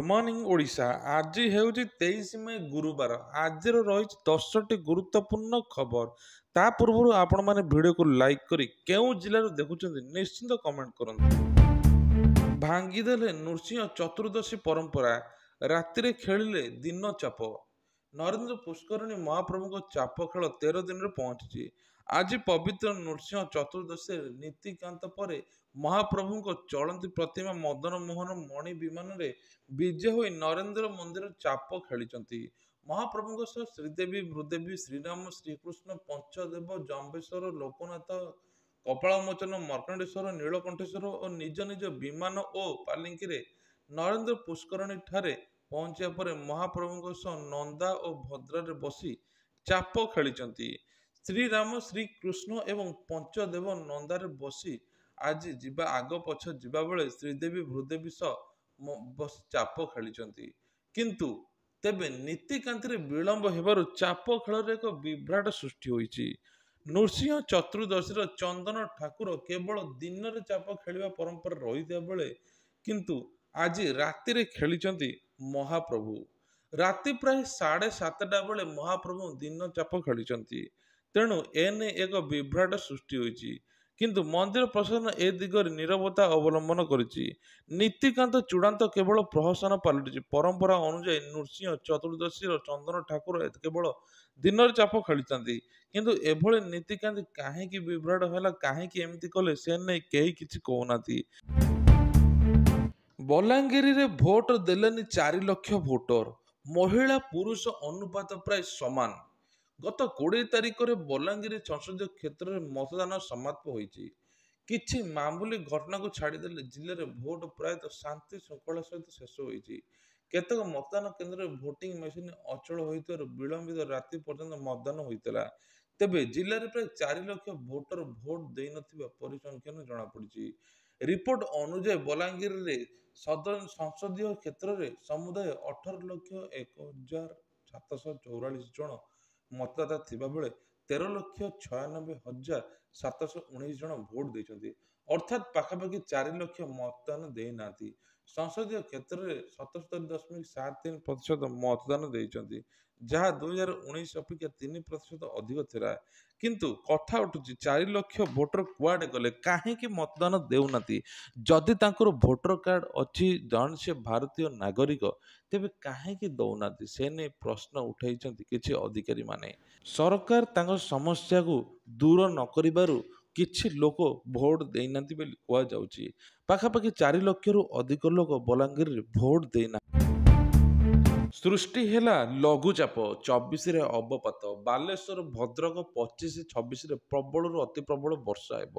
Good morning Odisha. आज ହେଉଛି 23 मई गुरुବାର। ଆଜିର ରହିଛି 10ଟି ଗୁରୁତ୍ୱପୂର୍ଣ୍ଣ ଖବର। ତା ପୂର୍ବରୁ ଆପଣମାନେ ଭିଡ଼ିଓକୁ ଲାଇକ୍ କରି କେଉଁ ଜିଲ୍ଲାରୁ ଦେଖୁଛନ୍ତି ନିଶ୍ଚିନ୍ତ କମେଣ୍ଟ କରନ୍ତୁ। ଭାଙ୍ଗିଦେଲେ ନୃସିଂହ ଚତୁର୍ଦ୍ଦଶୀ ପରମ୍ପରା। ରାତିରେ ଖେଳିଲେ ଦିନ ଚାପ। ନରେନ୍ଦ୍ର ପୁଷ୍କରିଣୀ ମହାପ୍ରଭୁଙ୍କ ଚାପ ଖେଳ 13 ଦିନରେ ପହଞ୍ଚିଛି। ଆଜି ପବିତ୍ର ନୃସିଂହ ଚତୁର୍ଦ୍ଦଶୀରେ ନୀତିକାନ୍ତ ପରେ ମହାପ୍ରଭୁଙ୍କ ଚଳନ୍ତି ପ୍ରତିମା ମଦନ ମୋହନ ମଣି ବିମାନରେ ବିଜେ ହୋଇ ନରେନ୍ଦ୍ର ମନ୍ଦିର ଚାପ ଖେଳିଛନ୍ତି। ମହାପ୍ରଭୁଙ୍କ ସହ ଶ୍ରୀଦେବୀ ଭୂଦେବୀ ଶ୍ରୀରାମ ଶ୍ରୀକୃଷ୍ଣ ପଞ୍ଚଦେବ ଜମ୍ବେଶ୍ୱର ଲୋକନାଥ କପାଳମୋଚନ ମର୍କଣ୍ଡେଶ୍ୱର ନୀଳକଣ୍ଠେଶ୍ୱର ଓ ନିଜ ନିଜ ବିମାନ ଓ ପାଲିଙ୍କିରେ ନରେନ୍ଦ୍ର ପୁଷ୍କରିଣୀ ଠାରେ ପହଞ୍ଚିବା ପରେ ମହାପ୍ରଭୁଙ୍କ ସହ ନନ୍ଦା ଓ ଭଦ୍ରରେ ବସି ଚାପ ଖେଳିଛନ୍ତି। ଶ୍ରୀରାମ ଶ୍ରୀକୃଷ୍ଣ ଏବଂ ପଞ୍ଚଦେବ ନନ୍ଦାରେ ବସି ଆଜି ଯିବା ଆଗ ପଛ ଯିବା ବେଳେ ଶ୍ରୀଦେବୀ ଭୂଦେବୀ ସହ ବସି ଚାପ ଖେଳିଛନ୍ତି। କିନ୍ତୁ ତେବେ ନୀତିକାନ୍ତିରେ ବିଳମ୍ବ ହେବାରୁ ଚାପ ଖେଳରେ ଏକ ବିଭ୍ରାଟ ସୃଷ୍ଟି ହୋଇଛି। ନୃସିଂହ ଚତୁର୍ଦ୍ଦଶୀର ଚନ୍ଦନ ଠାକୁର କେବଳ ଦିନରେ ଚାପ ଖେଳିବା ପରମ୍ପରା ରହିଥିବା ବେଳେ କିନ୍ତୁ ଆଜି ରାତିରେ ଖେଳିଛନ୍ତି ମହାପ୍ରଭୁ। ରାତି ପ୍ରାୟ 7:30 ବେଳେ ମହାପ୍ରଭୁ ଦିନ ଚାପ ଖେଳିଛନ୍ତି। ତେଣୁ ଏନେଇ ଏକ ବିଭ୍ରାଟ ସୃଷ୍ଟି ହୋଇଛି। କିନ୍ତୁ ମନ୍ଦିର ପ୍ରଶାସନ ଏ ଦିଗରେ ନୀରବତା ଅବଲମ୍ବନ କରିଛି। ନୀତିକାନ୍ତ ଚୂଡ଼ାନ୍ତ କେବଳ ପ୍ରହସନ ପାଲଟିଛି। ପରମ୍ପରା ଅନୁଯାୟୀ ନୃସିଂହ ଚତୁର୍ଦ୍ଦଶୀର ଚନ୍ଦନ ଠାକୁର କେବଳ ଦିନରେ ଚାପ ଖେଳିଥାନ୍ତି। କିନ୍ତୁ ଏଭଳି ନୀତିକାନ୍ତି କାହିଁକି ବିଭ୍ରାଟ ହେଲା, କାହିଁକି ଏମିତି କଲେ, ସେ ନେଇ କେହି କିଛି କହୁନାହାନ୍ତି। ବଲାଙ୍ଗୀରରେ ଭୋଟ ଦେଲେନି 4 ଲକ୍ଷ ଭୋଟର। ମହିଳା ପୁରୁଷ ଅନୁପାତ ପ୍ରାୟ ସମାନ। ଗତ 20 ତାରିଖରେ ବଲାଙ୍ଗୀର ସଂସଦୀୟ କ୍ଷେତ୍ରରେ ମତଦାନ ସମାପ୍ତ ହୋଇଛି। କିଛି ମାମୁଲି ଘଟଣାକୁ ଛାଡ଼ିଦେଲେ ଜିଲ୍ଲାରେ ଭୋଟ ପ୍ରାୟତଃ ଶାନ୍ତି ଶୃଙ୍ଖଳା ସହିତ ଶେଷ ହୋଇଛି। କେତେକ ମତଦାନ କେନ୍ଦ୍ରରେ ଭୋଟିଂ ମେସିନ ଅଚଳ ହୋଇଥିବାରୁ ବିଳମ୍ବିତ ରାତି ପର୍ଯ୍ୟନ୍ତ ମତଦାନ ହୋଇଥିଲା। ତେବେ ଜିଲ୍ଲାରେ ପ୍ରାୟ 4 ଲକ୍ଷ ଭୋଟର ଭୋଟ ଦେଇନଥିବା ପରିସଂଖ୍ୟାନରୁ ଜଣାପଡ଼ିଛି। ରିପୋର୍ଟ ଅନୁଯାୟୀ ବଲାଙ୍ଗୀରରେ ସଂସଦୀୟ କ୍ଷେତ୍ରରେ ସମୁଦାୟ 18,01,744 ଜଣ ମତଦାତା ଥିବା ବେଳେ 13,96,719 ଜଣ ଭୋଟ ଦେଇଛନ୍ତି। ଅର୍ଥାତ୍ ପାଖାପାଖି 4 ଲକ୍ଷ ମତଦାନ ଦେଇନାହାନ୍ତି। ସଂସଦୀୟ କ୍ଷେତ୍ରରେ 77.73% ମତଦାନ ଦେଇଛନ୍ତି, ଯାହା 2019 ଅପେକ୍ଷା 3% ଅଧିକ ଥିଲା। କିନ୍ତୁ କଥା ଉଠୁଛି, 4 ଲକ୍ଷ ଭୋଟର କୁଆଡ଼େ ଗଲେ, କାହିଁକି ମତଦାନ ଦେଉନାହାନ୍ତି? ଯଦି ତାଙ୍କର ଭୋଟର କାର୍ଡ ଅଛି, ଜଣେ ସେ ଭାରତୀୟ ନାଗରିକ, ତେବେ କାହିଁକି ଦଉନାହାନ୍ତି? ସେ ନେଇ ପ୍ରଶ୍ନ ଉଠାଇଛନ୍ତି କିଛି ଅଧିକାରୀମାନେ। ସରକାର ତାଙ୍କ ସମସ୍ୟାକୁ ଦୂର ନ କରିବାରୁ କିଛି ଲୋକ ଭୋଟ ଦେଇନାହାନ୍ତି ବୋଲି କୁହାଯାଉଛି। ପାଖାପାଖି 4 ଲକ୍ଷରୁ ଅଧିକ ଲୋକ ବଲାଙ୍ଗୀରରେ ଭୋଟ ଦେଇନାହାନ୍ତି। ସୃଷ୍ଟି ହେଲା ଲଘୁଚାପ, 24ରେ ଅବପାତ। ବାଲେଶ୍ୱର ଭଦ୍ରକ 25-26ରେ ପ୍ରବଳରୁ ଅତି ପ୍ରବଳ ବର୍ଷା ହେବ।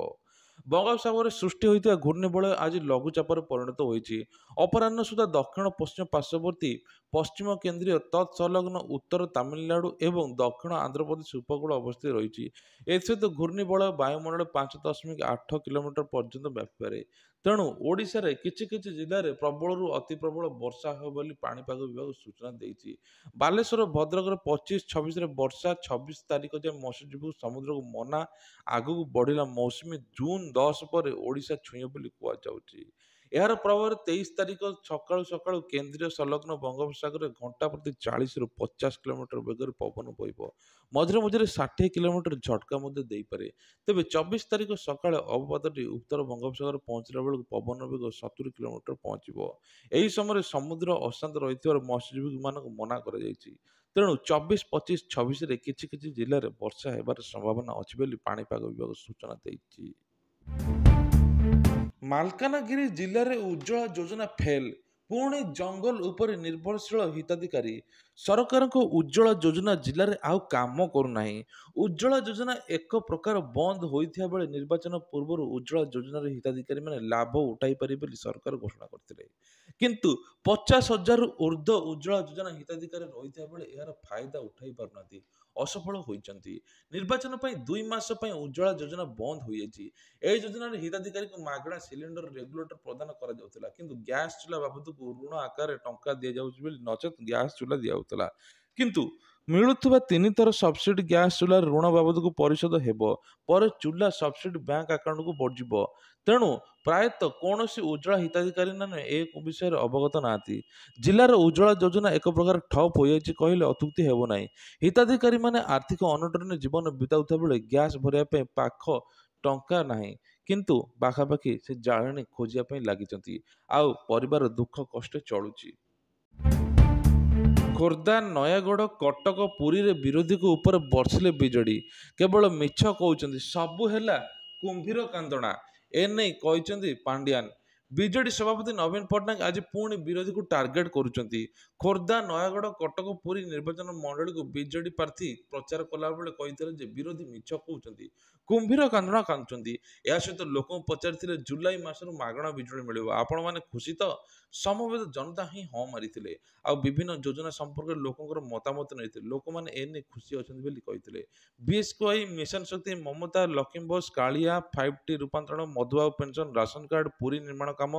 ବଙ୍ଗୋପସାଗରରେ ସୃଷ୍ଟି ହୋଇଥିବା ଘୂର୍ଣ୍ଣିବଳୟ ଆଜି ଲଘୁଚାପରେ ପରିଣତ ହୋଇଛି। ଅପରାହ୍ନ ସୁଦ୍ଧା ଦକ୍ଷିଣ ପଶ୍ଚିମ ପାର୍ଶ୍ୱବର୍ତ୍ତୀ ପଶ୍ଚିମ କେନ୍ଦ୍ରୀୟ ତତ୍ସଂଲଗ୍ନ ଉତ୍ତର ତାମିଲନାଡୁ ଏବଂ ଦକ୍ଷିଣ ଆନ୍ଧ୍ରପ୍ରଦେଶ ଉପକୂଳ ଅବସ୍ଥିତ ରହିଛି। ଏଥିସହିତ ଘୂର୍ଣ୍ଣିବଳୟ ବାୟୁମଣ୍ଡଳରେ 5.8 କିଲୋମିଟର ପର୍ଯ୍ୟନ୍ତ ବ୍ୟାପିପାରେ। ତେଣୁ ଓଡ଼ିଶାରେ କିଛି କିଛି ଜିଲ୍ଲାରେ ପ୍ରବଳରୁ ଅତି ପ୍ରବଳ ବର୍ଷା ହେବ ବୋଲି ପାଣିପାଗ ବିଭାଗ ସୂଚନା ଦେଇଛି। ବାଲେଶ୍ୱର ଭଦ୍ରକରେ 25-26ରେ ବର୍ଷା। 26 ତାରିଖ ଯାଏଁ ମତ୍ସ୍ୟଜୀବୀଙ୍କୁ ସମୁଦ୍ରକୁ ମନା। ଆଗକୁ ବଢ଼ିଲା ମୌସୁମୀ। ଜୁନ୍ 10 ପରେ ଓଡ଼ିଶା ଛୁଇଁବ ବୋଲି କୁହାଯାଉଛି। ଏହାର ପ୍ରଭାବରେ 23 ତାରିଖ ସକାଳୁ ସକାଳୁ କେନ୍ଦ୍ରୀୟ ସଂଲଗ୍ନ ବଙ୍ଗୋପସାଗରରେ ଘଣ୍ଟା ପ୍ରତି 40ରୁ 50 କିଲୋମିଟର ବେଗରେ ପବନ ବହିବ। ମଝିରେ ମଝିରେ 60 କିଲୋମିଟର ଝଟକା ମଧ୍ୟ ଦେଇପାରେ। ତେବେ 24 ତାରିଖ ସକାଳେ ଅବପାତଟି ଉତ୍ତର ବଙ୍ଗୋପସାଗରରେ ପହଞ୍ଚିଲା ବେଳକୁ ପବନ ବେଗ 70 କିଲୋମିଟର ପହଞ୍ଚିବ। ଏହି ସମୟରେ ସମୁଦ୍ର ଅଶାନ୍ତ ରହିଥିବାରୁ ମତ୍ସ୍ୟଜୀବୀମାନଙ୍କୁ ମନା କରାଯାଇଛି। ତେଣୁ 24, 25, 26ରେ କିଛି କିଛି ଜିଲ୍ଲାରେ ବର୍ଷା ହେବାର ସମ୍ଭାବନା ଅଛି ବୋଲି ପାଣିପାଗ ବିଭାଗ ସୂଚନା ଦେଇଛି। ମାଲକାନଗିରି ଜିଲ୍ଲାରେ ଉଜ୍ଜ୍ୱଳା ଯୋଜନା ଫେଲ୍। ପୁଣି ଜଙ୍ଗଲ ଉପରେ ନିର୍ଭରଶୀଳ ହିତାଧିକାରୀ। ସରକାରଙ୍କ ଉଜ୍ଜ୍ୱଳା ଯୋଜନା ଜିଲ୍ଲାରେ ଆଉ କାମ କରୁନାହିଁ। ଉଜ୍ଜ୍ୱଳା ଯୋଜନା ଏକ ପ୍ରକାର ବନ୍ଦ ହୋଇଥିବା ବେଳେ ନିର୍ବାଚନ ପୂର୍ବରୁ ଉଜ୍ଜ୍ୱଳା ଯୋଜନାର ହିତାଧିକାରୀମାନେ ଲାଭ ଉଠାଇ ପାରିବେ ବୋଲି ସରକାର ଘୋଷଣା କରିଥିଲେ। କିନ୍ତୁ 50,000ରୁ ଉର୍ଦ୍ଧ୍ୱ ଉଜ୍ଜ୍ୱଳା ଯୋଜନା ହିତାଧିକାରୀ ରହିଥିବା ବେଳେ ଏହାର ଫାଇଦା ଉଠାଇ ପାରୁନାହାନ୍ତି, ଅସଫଳ ହୋଇଛନ୍ତି। ନିର୍ବାଚନ ପାଇଁ 2 ମାସ ପାଇଁ ଉଜ୍ଜ୍ୱଳା ଯୋଜନା ବନ୍ଦ ହୋଇଯାଇଛି। ଏହି ଯୋଜନାରେ ହିତାଧିକାରୀଙ୍କୁ ମାଗଣା ସିଲିଣ୍ଡର ରେଗୁଲେଟର ପ୍ରଦାନ କରାଯାଉଥିଲା। କିନ୍ତୁ ଗ୍ୟାସ୍ ଚୁଲା ବାବଦକୁ ଋଣ ଆକାରରେ ଟଙ୍କା ଦିଆଯାଉଛି ବୋଲି, ନଚେତ୍ ଗ୍ୟାସ୍ ଚୁଲା ଦିଆଯାଉଥିଲା। କିନ୍ତୁ ମିଳୁଥିବା 3 ଥର ସବସିଡି ଗ୍ୟାସ୍ ଚୁଲାର ଋଣ ବାବଦକୁ ପରିଶୋଧ ହେବ। ପରେ ଚୁଲା ସବସିଡି ବ୍ୟାଙ୍କ ଆକାଉଣ୍ଟକୁ ବଢ଼ିଯିବ। ତେଣୁ ପ୍ରାୟତଃ କୌଣସି ଉଜ୍ଜ୍ୱଳା ହିତାଧିକାରୀମାନେ ଏ ବିଷୟରେ ଅବଗତ ନାହାନ୍ତି। ଜିଲ୍ଲାର ଉଜ୍ଜ୍ୱଳା ଯୋଜନା ଏକ ପ୍ରକାର ଠପ୍ ହୋଇଯାଇଛି କହିଲେ ଅତ୍ୟୁକ୍ତି ହେବ ନାହିଁ। ହିତାଧିକାରୀମାନେ ଆର୍ଥିକ ଅନଟନରେ ଜୀବନ ବିତାଉଥିବା ବେଳେ ଗ୍ୟାସ୍ ଭରିବା ପାଇଁ ଟଙ୍କା ନାହିଁ। କିନ୍ତୁ ପାଖାପାଖି ସେ ଜାଳେଣୀ ଖୋଜିବା ପାଇଁ ଲାଗିଛନ୍ତି। ଆଉ ପରିବାର ଦୁଃଖ କଷ୍ଟେ ଚଳୁଛି। ଖୋର୍ଦ୍ଧା, ନୟାଗଡ଼, କଟକ, ପୁରୀରେ ବିରୋଧୀଙ୍କ ଉପରେ ବର୍ଷିଲେ ବିଜେଡି। କେବଳ ମିଛ କହୁଛନ୍ତି, ସବୁ ହେଲା କୁମ୍ଭୀର କାନ୍ଦଣା। ଏନେଇ କହିଛନ୍ତି ପାଣ୍ଡିଆନ। ବିଜେଡି ସଭାପତି ନବୀନ ପଟ୍ଟନାୟକ ଆଜି ପୁଣି ବିରୋଧୀକୁ ଟାର୍ଗେଟ କରୁଛନ୍ତି। ଖୋର୍ଦ୍ଧା, ନୟାଗଡ଼, କଟକ, ପୁରୀ ନିର୍ବାଚନ ମଣ୍ଡଳୀକୁ ବିଜେଡି ପ୍ରାର୍ଥୀ ପ୍ରଚାର କଲାବେଳେ କହିଥିଲେ ଯେ ବିରୋଧୀ ମିଛ କହୁଛନ୍ତି, କୁମ୍ଭୀର କାନ୍ଦଣା କାନ୍ଦୁଛନ୍ତି। ଏହା ସହିତ ଲୋକଙ୍କୁ ପଚାରିଥିଲେ ଜୁଲାଇ ମାସରୁ ମାଗଣା ବିଜୁଳି ମିଳିବ, ଆପଣମାନେ ଖୁସି ତ? ସମବେତ ଜନତା ହିଁ ହଁ ମାରିଥିଲେ। ଆଉ ବିଭିନ୍ନ ଯୋଜନା ସମ୍ପର୍କରେ ଲୋକଙ୍କର ମତାମତ ନେଇଥିଲେ। ଲୋକମାନେ ଏନେଇ ଖୁସି ଅଛନ୍ତି ବୋଲି କହିଥିଲେ। ବିଏସ୍କେୱାଇ, ମିଶନ ଶକ୍ତି, ମମତା, ଲକ୍ଷ୍ମୀ ବସ୍, କାଳିଆ, 5T ରୂପାନ୍ତରଣ, Madhubabu pension, ration card, Puri ନିର୍ମାଣ କାମ,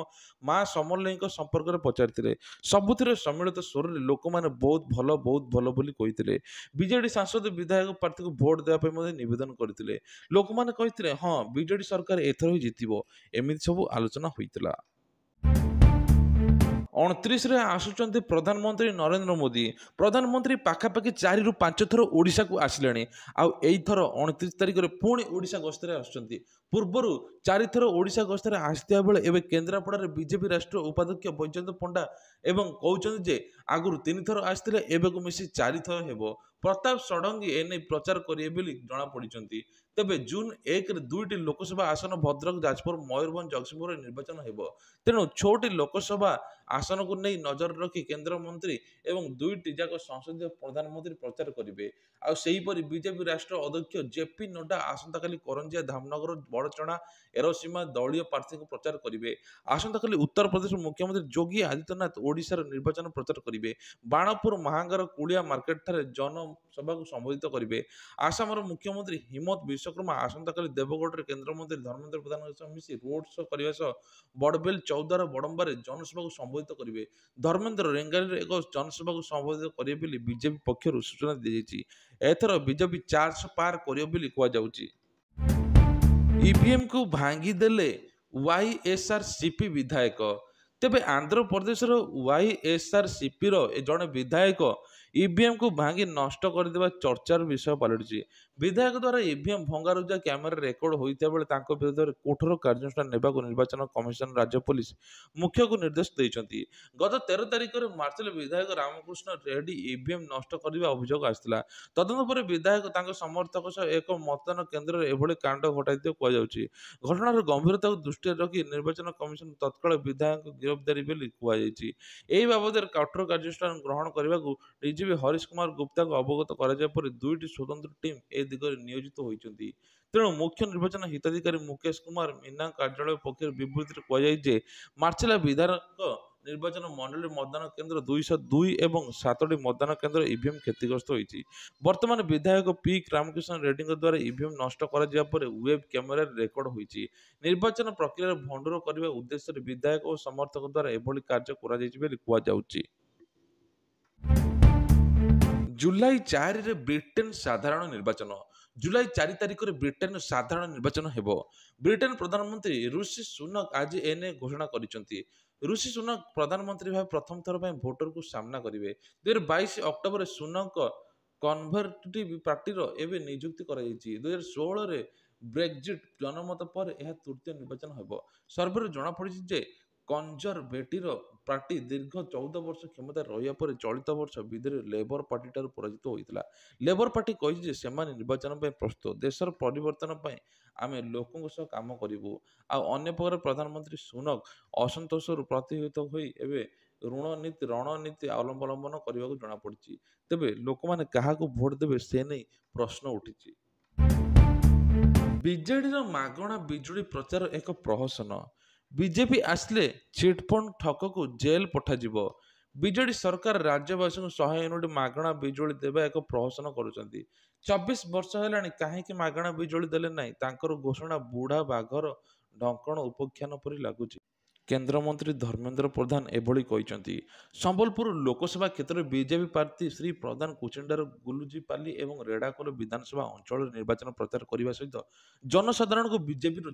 ମା ସମଲେଇଙ୍କ ସମ୍ପର୍କରେ ପଚାରିଥିଲେ। ସବୁଥିରେ ସମ୍ମିଳିତ ସ୍ୱରରେ ଲୋକମାନେ ବହୁତ ଭଲ ବୋଲି କହିଥିଲେ। ବିଜେଡି ସାଂସଦ ବିଧାୟକ ପ୍ରାର୍ଥୀଙ୍କୁ ଭୋଟ ଦେବା ପାଇଁ ମଧ୍ୟ ନିବେଦନ କରିଥିଲେ। ଲୋକମାନେ କହିଥିଲେ ହଁ ବିଜେଡି ସରକାର ଏଥର ହିଁ ଜିତିବ। ଏମିତି ସବୁ ଆଲୋଚନା ହୋଇଥିଲା। 29ରେ ଆସୁଛନ୍ତି ପ୍ରଧାନମନ୍ତ୍ରୀ ନରେନ୍ଦ୍ର ମୋଦି। ପ୍ରଧାନମନ୍ତ୍ରୀ ପାଖାପାଖି 4ରୁ 5 ଥର ଓଡ଼ିଶାକୁ ଆସିଲେଣି। ଆଉ ଏଇଥର 29 ତାରିଖରେ ପୁଣି ଓଡ଼ିଶା ଗସ୍ତରେ ଆସୁଛନ୍ତି। ପୂର୍ବରୁ 4 ଥର ଓଡ଼ିଶା ଗସ୍ତରେ ଆସିଥିବା ବେଳେ ଏବେ କେନ୍ଦ୍ରାପଡ଼ାରେ ବିଜେପି ରାଷ୍ଟ୍ରୀୟ ଉପାଧ୍ୟକ୍ଷ ବୈଜୟନ୍ତ ପଣ୍ଡା ଏବଂ କହୁଛନ୍ତି ଯେ ଆଗରୁ 3 ଥର ଆସିଥିଲେ, ଏବେକୁ ମିଶି 4 ଥର ହେବ। ପ୍ରତାପ ଷଡ଼ଙ୍ଗୀ ଏନେଇ ପ୍ରଚାର କରିବେ ବୋଲି ଜଣାପଡ଼ିଛନ୍ତି। ତେବେ ଜୁନ୍ 1ରେ 2ଟି ଲୋକସଭା ଆସନ ଭଦ୍ରକ, ଯାଜପୁର, ମୟୂରଭଞ୍ଜ, ଜଗତସିଂହପୁରରେ ନିର୍ବାଚନ ହେବ। ତେଣୁ 6ଟି ଲୋକସଭା ଆସନକୁ ନେଇ ନଜର ରଖି କେନ୍ଦ୍ରମନ୍ତ୍ରୀ ଏବଂ 2ଟି ଯାକ ସଂସଦୀୟ ପ୍ରଧାନମନ୍ତ୍ରୀ ପ୍ରଚାର କରିବେ। ଆଉ ସେହିପରି ବିଜେପି ରାଷ୍ଟ୍ରୀୟ ଅଧ୍ୟକ୍ଷ ଜେପି ନଡ୍ଡା ଆସନ୍ତାକାଲି କରଞ୍ଜିଆ, ଧାମନଗର, ବଡ଼ଚଣା, ଏରସୀମା ଦଳୀୟ ପ୍ରାର୍ଥୀଙ୍କୁ ପ୍ରଚାର କରିବେ। ଆସନ୍ତାକାଲି ଉତ୍ତରପ୍ରଦେଶର ମୁଖ୍ୟମନ୍ତ୍ରୀ ଯୋଗୀ ଆଦିତ୍ୟନାଥ ଓଡ଼ିଶାର ନିର୍ବାଚନ ପ୍ରଚାର କରିବେ। ବାଣପୁର, ମାହାଙ୍ଗାର, କୁଳିଆ ମାର୍କେଟଠାରେ ଜନସଭାକୁ ସମ୍ବୋଧିତ କରିବେ। ଆସାମର ମୁଖ୍ୟମନ୍ତ୍ରୀ ହିମନ୍ତ ବିଶ୍ୱଶର୍ମା ଆସନ୍ତାକାଲି ଦେବଗଡ଼ରେ କେନ୍ଦ୍ରମନ୍ତ୍ରୀ ଧର୍ମେନ୍ଦ୍ର ପ୍ରଧାନଙ୍କ ସହ ମିଶି ରୋଡ୍ ଶୋ କରିବା ସହ ବଡ଼ବେଲ, ଚୌଦ୍ୱାର, ବଡମ୍ବାରେ ଜନସଭାକୁ ସମ୍ବୋଧିତ କରିବେ। ଧର୍ମେନ୍ଦ୍ର ରେଙ୍ଗାଲିରେ ଏକ ଜନସଭାକୁ ସମ୍ବୋଧିତ କରିବେ ବୋଲି ବିଜେପି ପକ୍ଷରୁ ସୂଚନା ଦିଆଯାଇଛି। ଏଥର ବିଜେପି 400 ପାର କରିବ ବୋଲି କୁହାଯାଉଛି। ଇଭିଏମ୍କୁ ଭାଙ୍ଗିଦେଲେ ୱାଇଏସ୍ଆର୍ସିପି ବିଧାୟକ। ତେବେ ଆନ୍ଧ୍ରପ୍ରଦେଶର ୱାଇଏସ୍ଆର୍ସିପିର ଜଣେ ବିଧାୟକ ଇଭିଏମ୍କୁ ଭାଙ୍ଗି ନଷ୍ଟ କରିଦେବା ଚର୍ଚ୍ଚାର ବିଷୟ ପାଲଟିଛି। ବିଧାୟକ ଦ୍ୱାରା ଇଭିଏମ୍ ଭଙ୍ଗାରୁଜା କ୍ୟାମେରା ରେକର୍ଡ ହୋଇଥିବା ବେଳେ ତାଙ୍କ ବିରୋଧରେ କଠୋର କାର୍ଯ୍ୟାନୁଷ୍ଠାନ ନେବାକୁ ନିର୍ବାଚନ କମିଶନ ରାଜ୍ୟ ପୋଲିସ ମୁଖ୍ୟକୁ ନିର୍ଦ୍ଦେଶ ଦେଇଛନ୍ତି। ଗତ 13 ତାରିଖରେ ମାର୍ଚ୍ଚରେ ବିଧାୟକ ରାମକୃଷ୍ଣ ରେଡ୍ଡି ଇଭିଏମ୍ ନଷ୍ଟ କରିବା ଅଭିଯୋଗ ଆସିଥିଲା। ତଦନ୍ତ ପରେ ବିଧାୟକ ତାଙ୍କ ସମର୍ଥକ ସହ ଏକ ମତଦାନ କେନ୍ଦ୍ରରେ ଏଭଳି କାଣ୍ଡ ଘଟାଇଥିବା କୁହାଯାଉଛି। ଘଟଣାର ଗମ୍ଭୀରତାକୁ ଦୃଷ୍ଟିରେ ରଖି ନିର୍ବାଚନ କମିଶନ ତତ୍କାଳ ବିଧାୟକଙ୍କ ଗିରଫଦାରୀ ବୋଲି କୁହାଯାଇଛି। ଏହି ବାବଦରେ କଠୋର କାର୍ଯ୍ୟାନୁଷ୍ଠାନ ଗ୍ରହଣ କରିବାକୁ ଡିଜିପି ହରୀଶ କୁମାର ଗୁପ୍ତାଙ୍କୁ ଅବଗତ କରାଯିବା ପରେ 2ଟି ସ୍ୱତନ୍ତ୍ର ଟିମ୍ ଏ ଦିଗରେ ନିୟୋଜିତ ହୋଇଛନ୍ତି। ତେଣୁ ମୁଖ୍ୟ ନିର୍ବାଚନ ହିତାଧିକାରୀ ମୁକେଶ କୁମାର ମୀନାଙ୍କ କାର୍ଯ୍ୟାଳୟ ପକ୍ଷରୁ ବିବୃତିରେ କୁହାଯାଇଛି ଯେ ମାର୍ଚ୍ଚେଲା ବିଧାୟକ ନିର୍ବାଚନ ମଣ୍ଡଳୀ ମତଦାନ କେନ୍ଦ୍ର 202 ଏବଂ 7ଟି ମତଦାନ କେନ୍ଦ୍ର ଇଭିଏମ୍ କ୍ଷତିଗ୍ରସ୍ତ ହୋଇଛି। ବର୍ତ୍ତମାନ ବିଧାୟକ ପି ରାମକୃଷ୍ଣ ରେଡ୍ଡିଙ୍କ ଦ୍ୱାରା ଇଭିଏମ୍ ନଷ୍ଟ କରାଯିବା ପରେ ୱେବ୍ କ୍ୟାମେରାରେ ରେକର୍ଡ ହୋଇଛି। ନିର୍ବାଚନ ପ୍ରକ୍ରିୟାରେ ଭଣ୍ଡୁର କରିବା ଉଦ୍ଦେଶ୍ୟରେ ବିଧାୟକ ଓ ସମର୍ଥକ ଦ୍ୱାରା ଏଭଳି କାର୍ଯ୍ୟ କରାଯାଇଛି ବୋଲି କୁହାଯାଉଛି। ଜୁଲାଇ 4ରେ ବ୍ରିଟେନ୍ ସାଧାରଣ ନିର୍ବାଚନ। ଜୁଲାଇ 4 ତାରିଖରେ ବ୍ରିଟେନ୍ର ସାଧାରଣ ନିର୍ବାଚନ ହେବ। ବ୍ରିଟେନ୍ ପ୍ରଧାନମନ୍ତ୍ରୀ ଋଷି ସୁନକ ଆଜି ଏନେଇ ଘୋଷଣା କରିଛନ୍ତି। ଋଷି ସୁନକ ପ୍ରଧାନମନ୍ତ୍ରୀ ଭାବେ ପ୍ରଥମ ଥର ପାଇଁ ଭୋଟରଙ୍କୁ ସାମ୍ନା କରିବେ। 2022 ଅକ୍ଟୋବରରେ ସୁନକଙ୍କ କନଭର୍ଟିଭ ପାର୍ଟିର ଏବେ ନିଯୁକ୍ତି କରାଯାଇଛି। 2016ରେ ବ୍ରେକ୍ଜିଟ୍ ଜନମତ ପରେ ଏହା ତୃତୀୟ ନିର୍ବାଚନ ହେବ। ସର୍ଭେରୁ ଜଣାପଡ଼ିଛି ଯେ କନଜରଭେଟିଭ ପାର୍ଟି ଦୀର୍ଘ 14 ବର୍ଷ କ୍ଷମତାରେ ରହିବା ପରେ ଚଳିତ ବର୍ଷ ବିଧେୟରେ ଲେବର ପାର୍ଟିଠାରୁ ପରାଜିତ ହୋଇଥିଲା। ଲେବର ପାର୍ଟି କହିଛି ଯେ ସେମାନେ ନିର୍ବାଚନ ପାଇଁ ପ୍ରସ୍ତୁତ। ଦେଶର ପରିବର୍ତ୍ତନ ପାଇଁ ଆମେ ଲୋକଙ୍କ ସହ କାମ କରିବୁ। ଆଉ ଅନ୍ୟପକ୍ଷରେ ପ୍ରଧାନମନ୍ତ୍ରୀ ସୁନକ ଅସନ୍ତୋଷରୁ ପ୍ରତିହତ ହୋଇ ଏବେ ରଣନୀତି ଅବଲମ୍ବନ କରିବାକୁ ଜଣାପଡ଼ିଛି। ତେବେ ଲୋକମାନେ କାହାକୁ ଭୋଟ ଦେବେ ସେ ନେଇ ପ୍ରଶ୍ନ ଉଠିଛି। ବିଜେଡିର ମାଗଣା ବିଜୁଳି ପ୍ରଚାର ଏକ ପ୍ରହସନ। ବିଜେପି ଆସିଲେ ଚିଟଫଣ୍ଡ ଠକକୁ ଜେଲ୍ ପଠାଯିବ। ବିଜେଡି ସରକାର ରାଜ୍ୟବାସୀଙ୍କୁ 100 ୟୁନିଟ୍ ମାଗଣା ବିଜୁଳି ଦେବା ଏକ ପ୍ରହସନ କରୁଛନ୍ତି। 24 ବର୍ଷ ହେଲାଣି କାହିଁକି ମାଗଣା ବିଜୁଳି ଦେଲେ ନାହିଁ, ତାଙ୍କର ଘୋଷଣା ବୁଢ଼ା ବାଘର ଢଙ୍କଣ ଉପାଖ୍ୟାନ ପରି ଲାଗୁଛି। କେନ୍ଦ୍ରମନ୍ତ୍ରୀ ଧର୍ମେନ୍ଦ୍ର ପ୍ରଧାନ ଏଭଳି କହିଛନ୍ତି। ସମ୍ବଲପୁର ଲୋକସଭା କ୍ଷେତ୍ରରେ ବିଜେପି ପ୍ରାର୍ଥୀ ଶ୍ରୀ ପ୍ରଧାନ କୁଚିଣ୍ଡାର ଗୁଲୁଜିପାଲି ଏବଂ ରେଢ଼ାଖୋଲ ବିଧାନସଭା ଅଞ୍ଚଳରେ ନିର୍ବାଚନ ପ୍ରଚାର କରିବା ସହିତ ଜନସାଧାରଣଙ୍କୁ ବିଜେପିର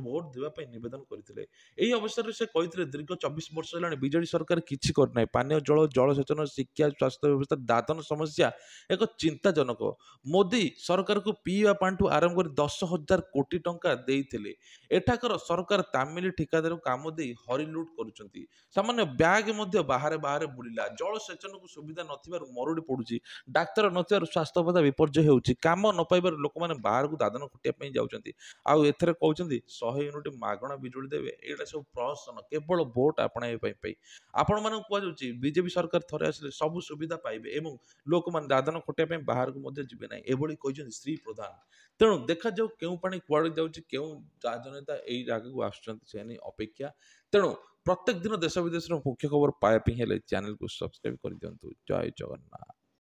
ଭୋଟ ଦେବା ପାଇଁ ନିବେଦନ କରିଥିଲେ। ଏହି ଅବସରରେ ସେ କହିଥିଲେ, ଦୀର୍ଘ 24 ବର୍ଷ ହେଲାଣି ବିଜେଡି ସରକାର କିଛି କରିନାହିଁ। ପାନୀୟ ଜଳ, ଜଳସେଚନ, ଶିକ୍ଷା, ସ୍ୱାସ୍ଥ୍ୟ ବ୍ୟବସ୍ଥା, ଦାଦନ ସମସ୍ୟା ଏକ ଚିନ୍ତାଜନକ। ମୋଦି ସରକାରକୁ ପିଇବା ପାଣିଠୁ ଆରମ୍ଭ କରି 10,000 କୋଟି ଟଙ୍କା ଦେଇଥିଲେ। ଏଠାକାର ସରକାର ତାମିଲ ଠିକାଦାରକୁ କାମ ଦେଇ ହରିଲୁଟ କରୁଛନ୍ତି। ସାମାନ୍ୟ ବ୍ୟାଗ ମଧ୍ୟ ବାହାରେ ବାହାରେ ବୁଲିଲା। ଜଳସେଚନକୁ ସୁବିଧା ନଥିବାରୁ ମରୁଡ଼ି ପଡୁଛି। ଡାକ୍ତର ନଥିବାରୁ ସ୍ୱାସ୍ଥ୍ୟବସ୍ଥା ବିପର୍ଯ୍ୟୟ ହେଉଛି। କାମ ନ ପାଇବାରୁ ଲୋକମାନେ ବାହାରକୁ ଦାଦନ ଖଟିବା ପାଇଁ ଯାଉଛନ୍ତି। ଆଉ ଏଥିରେ କହୁଛନ୍ତି 100 ୟୁନିଟ ମାଗଣା ବିଜୁଳି ଦେବେ। ଏଇଟା ସବୁ ପ୍ରହସନ, କେବଳ ଭୋଟ ଆପଣାଇବା ପାଇଁ। ଆପଣମାନଙ୍କୁ କୁହାଯାଉଛି ବିଜେପି ସରକାର ଥରେ ଆସିଲେ ସବୁ ସୁବିଧା ପାଇବେ ଏବଂ ଲୋକମାନେ ଦାଦନ ଖଟିବା ପାଇଁ ବାହାରକୁ ମଧ୍ୟ ଯିବେ ନାହିଁ। ଏଭଳି କହିଛନ୍ତି ଶ୍ରୀ ପ୍ରଧାନ। ତେଣୁ ଦେଖାଯାଉ କେଉଁ ପାଣି କୁଆଡ଼େ ଯାଉଛି, କେଉଁ ରାଜନେତା ଏଇ ଆଗକୁ ଆସୁଛନ୍ତି, ସେ ନେଇ ଅପେକ୍ଷା। ତେଣୁ ପ୍ରତ୍ୟେକ ଦିନ ଦେଶ ବିଦେଶର ମୁଖ୍ୟ ଖବର ପାଇବା ପାଇଁ ହେଲେ ଚ୍ୟାନେଲକୁ ସବସ୍କ୍ରାଇବ କରିଦିଅନ୍ତୁ। ଜୟ ଜଗନ୍ନାଥ।